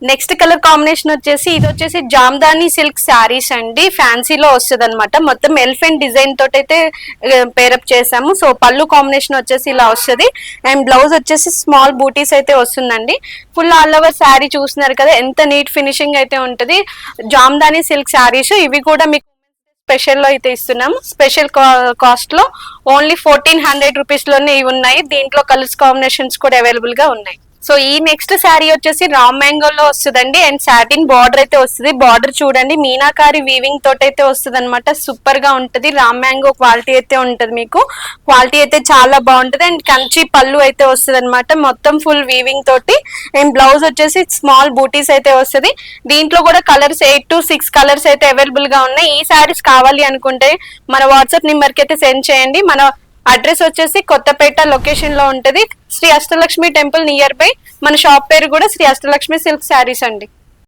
Next colour combination వచ్చేసి ఇది వచ్చేసి జామ్దాని సిల్క్ శారీస్ అండి, ఫ్యాన్సీలో వస్తుంది అనమాట. మొత్తం ఎలిఫెంట్ డిజైన్ తోటి అయితే పేరప్ చేసాము. సో పళ్ళు కాంబినేషన్ వచ్చేసి ఇలా వస్తుంది అండ్ బ్లౌజ్ వచ్చేసి స్మాల్ బూటీస్ అయితే వస్తుందండి. ఫుల్ ఆల్ ఓవర్ శారీ చూస్తున్నారు కదా ఎంత నీట్ ఫినిషింగ్ అయితే ఉంటుంది. జామ్దాని సిల్క్ శారీస్ ఇవి కూడా మీకు స్పెషల్ లో అయితే ఇస్తున్నాము. స్పెషల్ కాస్ట్ లో ఓన్లీ 1400 రూపీస్ లోనే ఇవి ఉన్నాయి. దీంట్లో కలర్స్ కాంబినేషన్స్ కూడా అవైలబుల్ గా ఉన్నాయి. సో ఈ నెక్స్ట్ శారీ వచ్చేసి రామ్ మ్యాంగోలో వస్తుందండి అండ్ సాటిన్ బార్డర్ అయితే వస్తుంది. బార్డర్ చూడండి మీనాకారి వీవింగ్ తోటి అయితే వస్తుంది అనమాట. సూపర్ గా ఉంటది. రామ్ మ్యాంగో క్వాలిటీ అయితే ఉంటది, మీకు క్వాలిటీ అయితే చాలా బాగుంటది. అండ్ కంచి పళ్ళు అయితే వస్తుంది అనమాట, మొత్తం ఫుల్ వీవింగ్ తోటి. అండ్ బ్లౌజ్ వచ్చేసి స్మాల్ బూటీస్ అయితే వస్తుంది. దీంట్లో కూడా కలర్స్ 8 to 6 కలర్స్ అయితే అవైలబుల్ గా ఉన్నాయి. ఈ శారీస్ కావాలి అనుకుంటే మన వాట్సాప్ నెంబర్ కి అయితే సెండ్ చేయండి. మన అడ్రస్ వచ్చేసి కొత్తపేట లొకేషన్ లో ఉంటది. Sri Ashtalakshmi temple nearby. మన షాప్ పేరు కూడా శ్రీ అష్టలక్ష్మి సిల్క్ శారీస్ అండి.